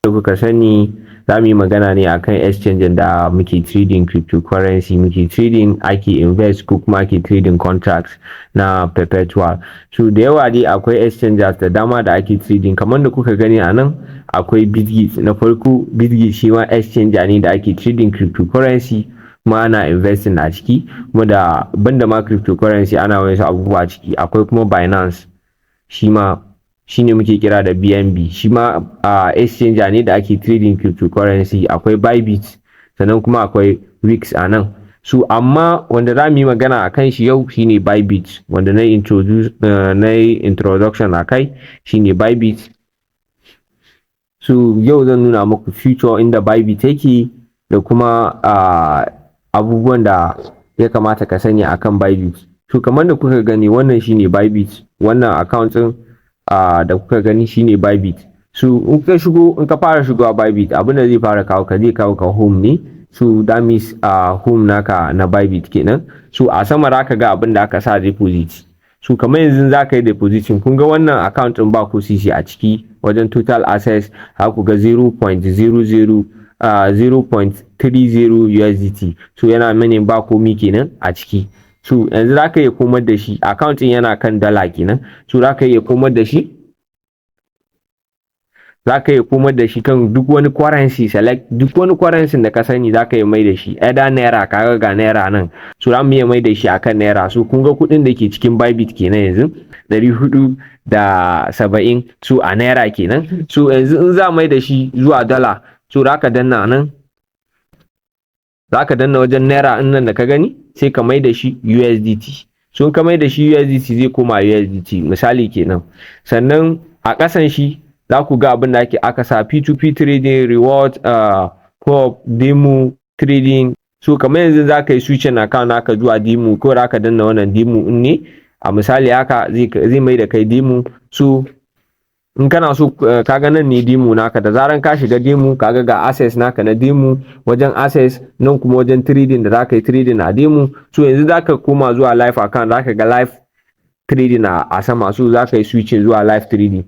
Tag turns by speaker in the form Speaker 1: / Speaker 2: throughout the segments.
Speaker 1: da kuka sani za mu yi magana ne akan exchange da muke trading cryptocurrency, muke trading, ake invest ko kuma ake trading contracts na perpetual. So da yawa dai akwai exchanges da dama da ake trading, kamar da kuka gani a nan akwai Bybit. Na farko Bybit shi ma exchange ne da ake trading cryptocurrency kuma ana investing a ciki, kuma da banda ma cryptocurrency ana wasu abubuwa a ciki. Akwai kuma Binance, shi ma shine muke kira da BNB, shi ma exchange ne da ake trading cryptocurrency. Akwai Bybit, sannan kuma akwai Wix a nan. So amma wanda za mu yi magana a kan shi yau shine Bybit, wanda na introduction a kai shine Bybit. So yau zan nuna muku future inda Bybit yake da kuma abubuwan da ya kamata ka sani akan Bybit. So kamar da kuka gani wannan shine Bybit, wannan account din da kuka gani shine Bybit. So in ka fara shigowa Bybit, abin da zai fara kawo ka, zai kawo ka home ne. So that means home naka na Bybit kenan. So a sama zaka ga abin da aka sa deposit. So kamar yanzu za ka yi deposition, kun ga wannan account din ba ko sisi a ciki. Wajen total assets za ku ga 0.30 USDT. So yana meaning ba komi kenan a ciki. So yanzu za ka iya komar da shi, account din yana kan dala kenan. So za ka iya komar da shi, kan duk wani currency, select duk wani currency da ka sani za ka iya mai da shi. Either naira, kaga ga naira nan, so za mu iya mai da shi akan naira. So kun ga kuɗin da ke cikin Bybit kenan yanzu 470, so a naira kenan. So yanzu in za mai da shi zuwa dala, so za ka danna nan, za ka danna wajen naira in nan da ka gani, sai ka mai da shi USDT. So in ka mai da shi USDT zai koma USDT misali kenan. Sannan a ƙasan shi za ku ga abin da aka sa P2P trading, reward, co-op, demo trading. So kamar yanzu za ka yi switching account naka zuwa demo, ko za ka danna wannan demo in ne a misali haka zai mai da kai demo. So in kana so kaga nan ne demo naka, da zaran ka shiga demo kaga ga access naka na demo, wajen access nan kuma wajen trading da zaka yi trading a demo. So yanzu zaka koma zuwa live account, zaka ga live trading a sama. So zaka yi switching zuwa live trading.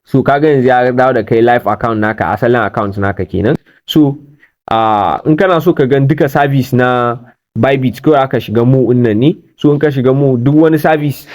Speaker 1: So kaga yanzu ya dawo da kai live account naka, asalin account naka kenan. So in kana so ka gan duka service na Bybit, ko aka shiga mu nan ne. So in ka shiga mu, duk wani service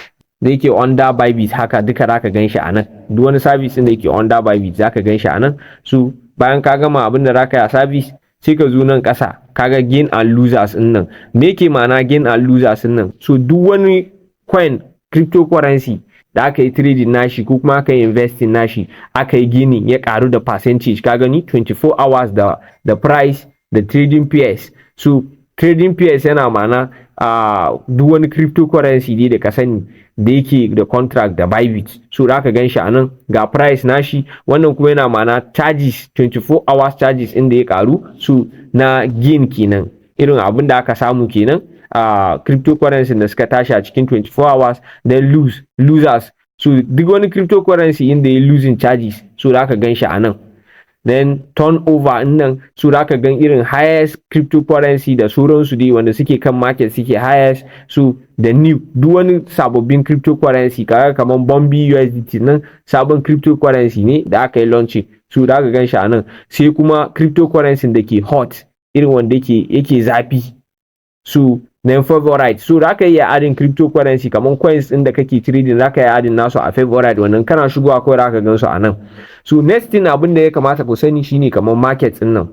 Speaker 1: da yake under Bybit haka duka zaka gan shi a nan. Duk wani service da yake under Bybit zaka gan shi a nan. So bayan ka gama abin da zaka yi a service, sai ka zo nan ƙasa kaga gain and losers din nan. Me yake ma'ana gain and losers din nan? So duk wani coin, cryptocurrency da aka yi trading nashi ko kuma aka yi investing nashi, aka yi gini ya karu da percentage, ka gani 24 hours da price da trading pairs. So trading pairs yana ma'ana duk wani cryptocurrency dai da ka sani da yake da contract da Bybit, so da ka gan shi a nan ga price nashi. Wannan kuma yana ma'ana charges, 24 hours charges inda ya karu, so na gain kenan, irin abin da aka samu kenan cryptocurrency da suka tashi a cikin 24 hours. Then losers, so duk wani cryptocurrency inda ya losing charges, so da ka gan shi a nan. Then turnover in nan, so da ka gan irin highest cryptocurrency da sauransu dai wanda suke kan market suke highest. So da new, duk wani sababbin cryptocurrency, kaga kamar Bombi USDT nan sabon cryptocurrency ne da aka yi launching, so da ka gan shi a nan. Sai kuma cryptocurrency da ke hot, irin wanda yake zafi, so then favorite. So da ka iya adding cryptocurrency kamar coins din da kake trading, za ka iya adding nasu a favorite. Wannan kana shigowa kawai za ka gan su a nan. So next thing abin da ya kamata ku sani shine kamar market din nan.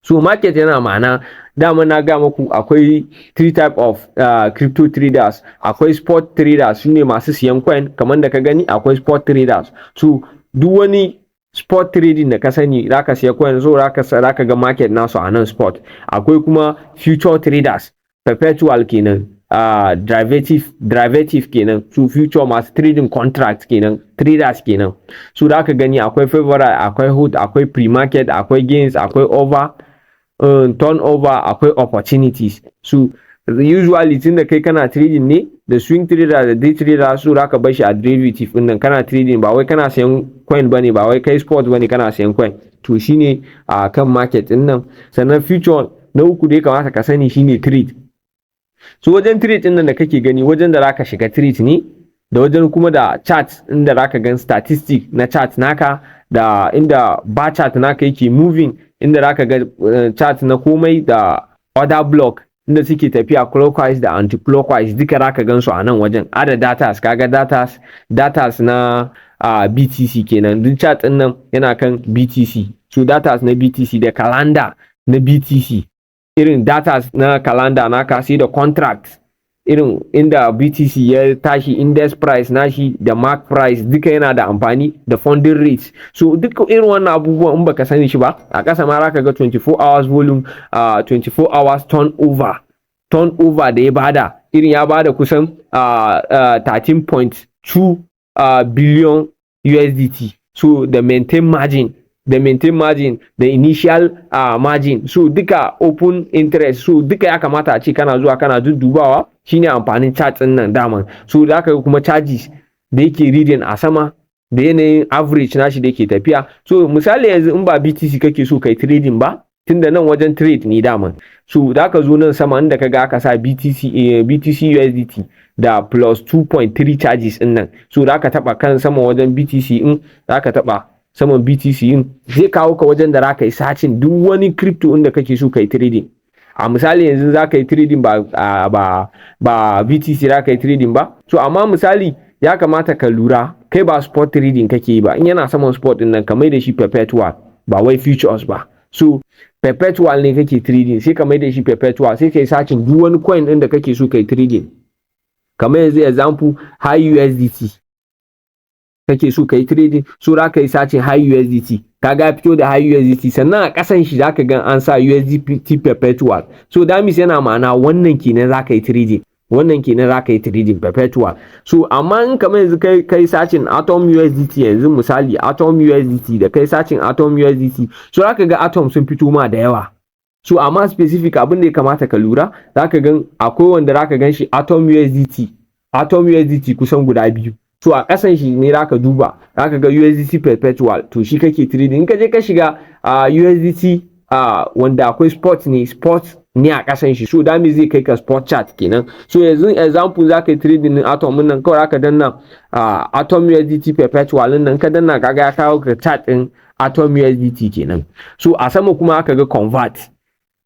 Speaker 1: So market yana ma'ana, dama na ga muku akwai 3 type of crypto traders. Akwai spot traders, su ne masu siyan coin, kamar da ka gani akwai spot traders. So duk wani spot trading da ka sani za ka siya coin, so za ka ga market nasu a nan spot. Akwai kuma future traders, perpetual kenan, derivative kenan, so future masu trading contract kenan, traders kenan. So da ka gani akwai favorite, akwai hot, akwai pre-market, akwai gains, akwai over, turnover, akwai opportunities. So usually tun da kai kana trading ne da swing trader da day trader, so da ka bar shi a derivative din nan, kana trading ba wai kana sayan coin bane, ba wai kai spot bane kana sayan coin. To shine kan market din nan. Sannan future na uku da ya kamata ka sani shine trade. So wajen trade din nan da kake gani, wajen da zaka shiga trade ne, da wajen kuma da chart inda zaka gan statistic na chart naka, da inda bar chart naka yake moving, inda zaka ga chart na komai da order block inda suke tafiya clockwise da anti-clockwise duka zaka gan su a nan wajen. Ada datas, kaga datas na BTC kenan, duk chart din nan yana kan BTC. So datas na BTC da calendar na BTC, irin datas na calendar naka, sai da contract irin inda BTC ya tashi, index price nashi da mark price duka yana da amfani da funding rates. So duka irin wannan abubuwan in baka sani shi ba, a ƙasa ma zaka ga 24 hours volume, 24 hours turnover da ya bada, irin ya bada kusan 13.2 billion USDT. So the maintain margin, the initial margin, so duka open interest, so duka ya kamata a ce kana zuwa kana duddubawa, shine amfanin chart din nan daman. So da aka kuma charges da yake reading a sama da yanayin average nashi da yake tafiya. So misali yanzu in ba BTC kake so kai trading ba, tunda nan wajen trade ne daman, so da ka zo nan sama inda kaga aka sa BTC USDT da plus 2.3 charges din nan, so da ka taba kan sama wajen BTC in da ka taba saman BTC in zai kawo ka wajen da zaka yi searching duk wani crypto inda kake so kai trading. A misali yanzu za ka yi trading ba BTC za ka yi trading ba, so amma misali ya kamata ka lura kai ba spot trading kake yi ba, in yana saman spot din nan ka mai da shi perpetual ba wai futures ba. So perpetual ne kake trading, sai ka mai da shi perpetual, sai ka yi searching duk wani coin din da kake so kai trading. Kamar yanzu example high USDT kake so kai trading, so za ka yi searching high USDT, kaga fito da high USDT, sannan a kasan shi zaka ga an sa USDT perpetual. So that means yana ma'ana wannan kenan za ka yi trading, perpetual. So amma in kamar yanzu kai searching atom USDT, yanzu misali atom USDT da kai searching atom USDT, so zaka ga atom sun fito ma da yawa. So amma specific abin da ya kamata ka lura, zaka ga akwai wanda zaka gan shi atom USDT kusan guda biyu. So a ƙasan shi ne zaka duba, zaka ga USDT perpetual, to shi kake trading. In ka je ka shiga USDT wanda akwai spot ne a ƙasan shi, so that means zai kai ka spot chart kenan. So yanzu example zaka yi trading din atom nan, kawai zaka danna atom USDT perpetual nan, ka danna kaga ya kawo ka chart din atom USDT kenan. So a sama kuma aka ga convert,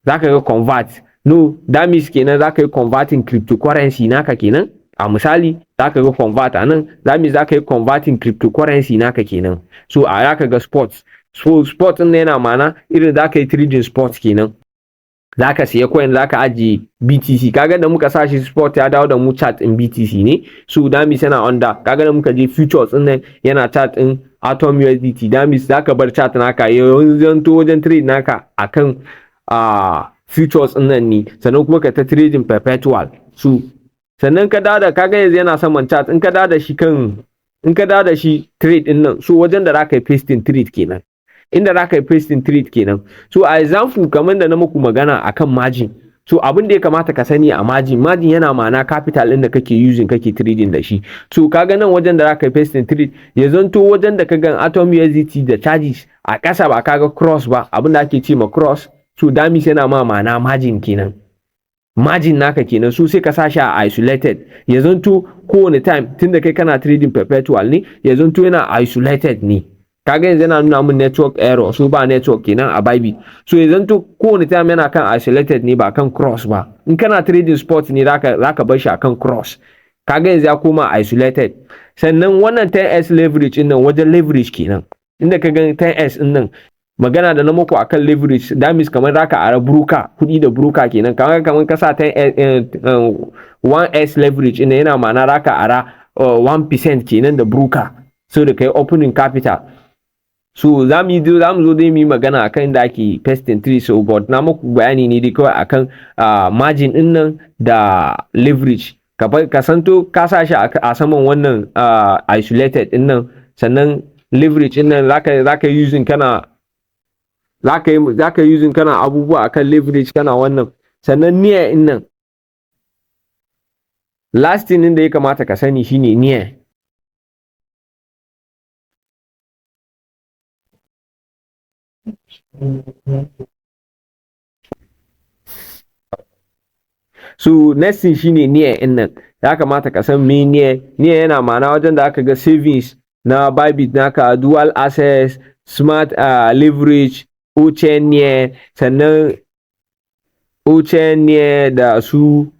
Speaker 1: zaka ga convert, no that means kenan zaka yi converting cryptocurrency naka kenan. A misali zaka ga convert a nan, that means zaka yi converting cryptocurrency naka kenan. So a zaka ga sports, so spot din yana mana irin zaka yi trading spot kenan, zaka siya coin zaka ajiye BTC, kaga da muka sa shi spot ya dawo da mu chart in BTC ne. So that means yana under, kaga da muka je futures din nan yana chart in atom USDT, that means zaka bar chart naka yanzu to wajen trade naka akan futures din nan ne, sannan kuma ka ta trading perpetual. So sannan ka dada, kaga yanzu yana saman chart, in ka dada shi trade din nan, so wajen da zaka yi pasting trade kenan, inda zaka yi pasting trade kenan. So a example kamar da na muku magana akan margin, so abin da ya kamata ka sani a margin yana ma'ana capital din da kake using kake trading da shi. So kaga nan wajen da zaka yi pasting trade, ya zanto wajen da ka gan atom USDT da charges a ƙasa ba kaga cross ba, abin da ake ce ma cross, so that means yana ma'ana margin kenan, margin naka kenan. So sai ka sa shi a isolated, ya zanto kowane time tunda kai kana trading perpetual ne, ya zanto yana isolated ne. Kaga yanzu yana nuna min network error, so ba network kenan a Bybit. So ya zanto kowane time yana kan isolated ne, ba kan cross ba. In kana trading spot ne zaka bar shi akan cross, kaga yanzu ya koma isolated. Sannan wannan 10x leverage din nan wajen leverage kenan, inda ka ga 10x din nan, magana da na muku akan leverage, that means kamar zaka ara broker, kuɗi da broker kenan. Kamar ka sa 1x leverage ina yana ma'ana zaka ara 1% kenan da broker, so da kai opening capital. So za mu zo dai mu yi magana akan inda ake pasting trade, so but na muku bayani ne dai kawai akan margin din nan da leverage. Ka santo ka sa shi a saman wannan isolated din nan, sannan leverage din nan zaka using kana using kana abubuwa akan leverage kana wannan. Sannan near in nan, last thing din da ya kamata ka sani shine near. So next thing shine near in nan, ya kamata ka san me near yana ma'ana wajen da aka ga savings na Bybit naka, dual access smart leverage, ochenie, sannan ochenie da su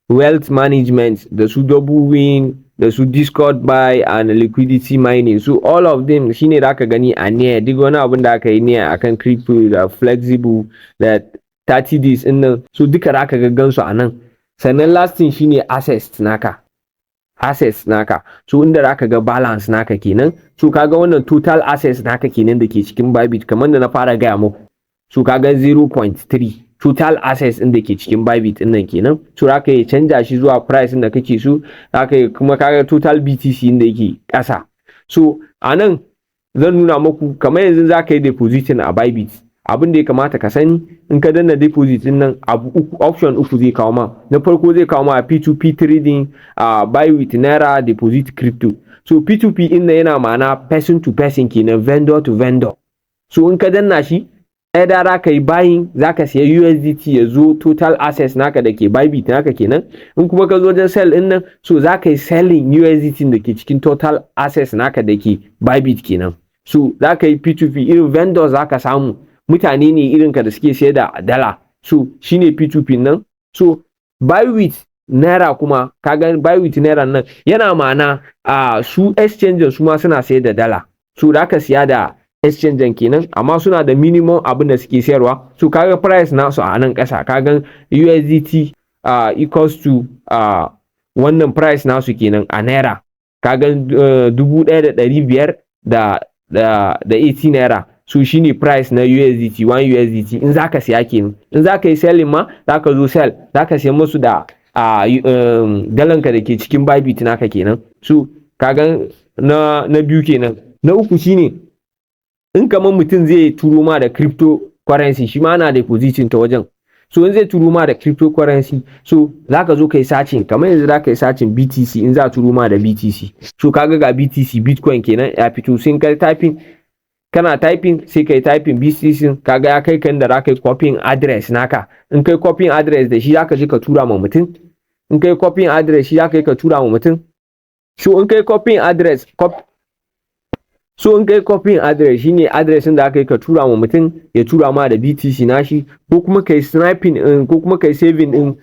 Speaker 1: wealth management, da su double win, da su discord buy and liquidity mining. So all of them shine da aka gani a near duk wani abin da aka yi near akan crypto da flexible da 30 days din nan, so duka da aka gaggan su a nan. Sannan last thing shine assets naka, so inda da aka ga balance naka kenan. So kaga wannan total assets naka kenan da ke cikin Bybit, kamar da na fara gaya muku. So kaga 0.3 total assets ɗin da ke cikin Bybit ɗin nan kenan. So za ka yi canja shi zuwa price ɗin da kake so, za ka yi kuma kaga total BTC ɗin da yake ƙasa. So a nan zan nuna muku kamar yanzu za ka yi depositing a Bybit, abin da ya kamata ka sani in ka danna deposit ɗin nan option uku zai kawo ma. Na farko zai kawo ma P2P trading, buy with naira, deposit crypto. So P2P ɗin nan yana ma'ana person to person kenan, vendor to vendor. So in ka danna shi ɗaya za ka yi buying, za ka siya USDT ya zo total assets naka da ke Bybit naka kenan. In kuma ka zo wajen sell ɗin nan, so za ka yi selling USDT da ke cikin total assets naka da ke Bybit kenan. So za ka yi P2P, irin vendors za ka samu mutane ne irin ka da suke sayar da dala, so shine P2P nan. So buy with naira kuma kaga buy with naira nan yana ma'ana su exchange su ma suna sayar da dala, so za ka siya da exchange kenan, amma suna da minimum abin da suke sayarwa. So kaga price nasu a nan ƙasa, kaga USDT equals to wannan price nasu kenan a naira, kaga 1,500 da 80 naira. So shine price na USDT, 1 USDT in zaka siya kenan. In zaka yi selling ma, zaka zo sell, zaka siya musu da dalanka da ke cikin Bybit naka kenan. So kaga na biyu kenan. Na uku shine in kamar mutum zai turo ma da cryptocurrency, shi ma ana depositing ta wajen. So in zai turo ma da cryptocurrency, so zaka zo kai searching, kamar yanzu zaka yi searching BTC in za turo ma da BTC. So kaga ga BTC, Bitcoin kenan ya fito. Sai kai typing, kana typing sai kai typing BTC, kaga ya kai kan da zaka yi copying address naka. In kai copying address da shi zaka je ka tura ma mutum. In kai copying address shi zaka yi ka tura ma mutum. So in kai copying address shine address din da aka yi ka tura ma mutum ya tura ma da BTC nashi, ko kuma kai sniping din, ko kuma kai saving din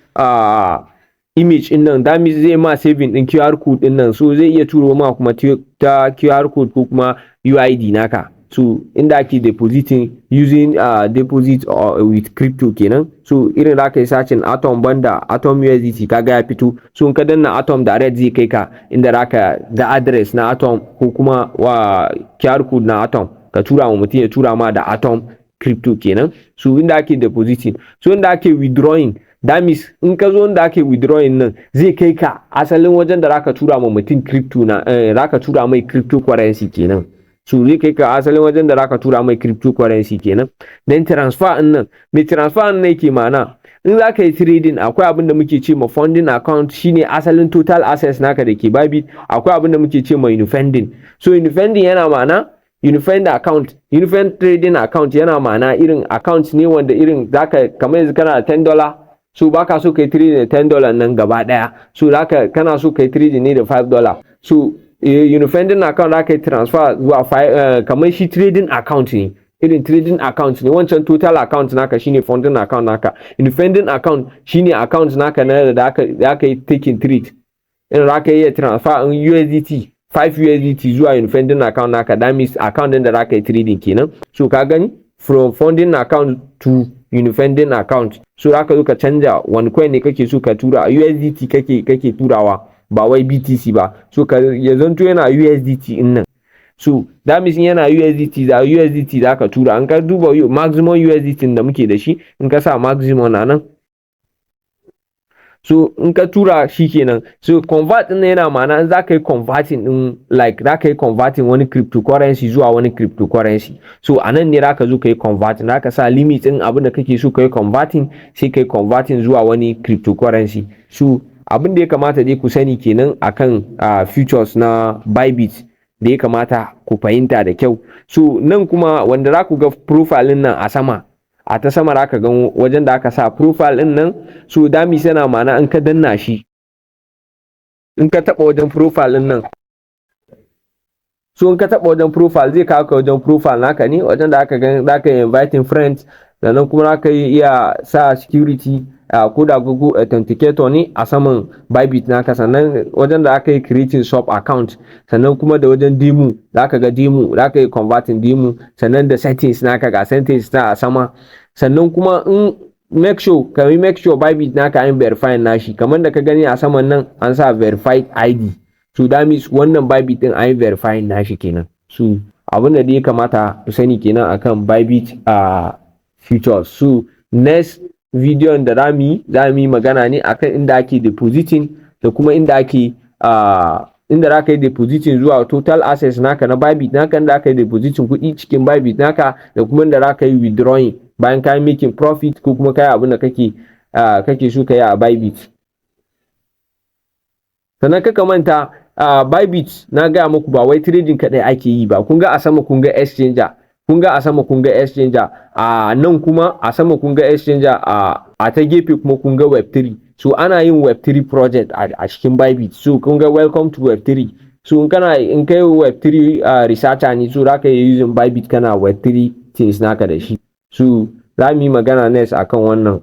Speaker 1: image din nan, that means zai ma saving din QR code din nan, so zai iya turo ma kuma ta QR code ko kuma UID naka. So inda ake depositing using deposit with crypto kenan. So irin da aka yi searching Atom banda Atom USDT, kaga ya fito. So in ka danna Atom direct zai kai ka inda zaka da address na Atom ko kuma QR code na Atom, ka tura ma mutum ya tura ma da Atom crypto kenan. So inda ake depositing. So inda ake withdrawing, that means in ka zo inda ake withdrawing nan zai kai ka asalin wajen da zaka tura ma mutum crypto na zaka tura mai cryptocurrency kenan. So zai kai ka asalin wajen da zaka tura mai cryptocurrency kenan. Then transfer din nan, mai transfer din yake ma'ana in zaka yi trading akwai abin da muke ce ma funding account, shine asalin total assets naka da ke Bybit. Akwai abin da muke ce ma unifunding. So unifunding yana ma'ana unified account, unified trading account yana ma'ana irin account ne wanda irin zaka kamar yanzu kana da $10, so baka so kai trading da $10 nan gaba daya, so zaka kana so kai trading ne da $5. So unifunding account zaka yi transfer zuwa kamar shi trading account ne, irin trading account ne. Wancan total account naka shine funding account naka. Unifunding account shine account naka na da aka yi taking trade, irin zaka yi transfer in USDT 5 USDT zuwa unifunding account naka, that means account din da zaka yi trading kenan. So ka gani from funding account to unifunding account, so zaka zo ka canja wani coin ne kake so ka tura, USDT kake turawa ba wai BTC ba. So ya zanto yana USDT in nan, so that means yana USDT za ka tura. An ka duba maximum USDT da muke da shi, in ka sa maximum na nan, so in ka tura shi kenan. So convert din yana ma'ana in za ka yi converting din, like za ka yi converting wani cryptocurrency zuwa wani cryptocurrency. So a nan ne za ka zo ka yi converting, za ka sa limit din abin da kake so ka yi converting, sai ka yi converting zuwa wani cryptocurrency. So abin da ya kamata dai ku sani kenan akan futures na Bybit da ya kamata ku fahimta da kyau. So nan kuma wanda za ku ga profile nan a sama, a ta sama za ka ga wajen da aka sa profile din nan. So dami yana ma'ana in ka danna shi, in ka taba wajen profile din nan, so in ka taɓa wajen profile zai kawo ka wajen profile naka ne, wajen da aka gani za ka yi inviting friends, sannan kuma za ka iya sa security ko da Google authenticator ne a saman Bybit naka, sannan wajen da aka yi creating sub account, sannan kuma da wajen demo za ka ga demo, za ka yi converting demo, sannan da settings naka ga settings na a sama, sannan kuma in make sure Bybit naka an verify nashi, kamar da ka gani a saman nan an sa verified ID, so that means wannan Bybit din an verify nashi kenan. So abin da ya kamata ku sani kenan akan Bybit features. So next bidiyon da za mu yi magana ne akan inda ake depositing da kuma inda ake inda za ka yi depositing zuwa total assets naka na Bybit naka, inda aka yi depositing kuɗi cikin Bybit naka, da kuma inda za ka yi withdrawing bayan ka yi making profit ko kuma ka yi abin da kake so ka yi a Bybit. Sannan kaka manta Bybit na gaya muku ba wai trading kaɗai ake yi ba. Kun ga a sama kun ga exchanger, a nan kuma a sama kun ga exchanger, a ta gefe kuma kun ga web3. So ana yin web3 project a cikin Bybit. So kun ga welcome to web3. So in kai web3 researcher ne, so za ka yi using Bybit kana web3 things naka da shi. So za mu yi magana next akan wannan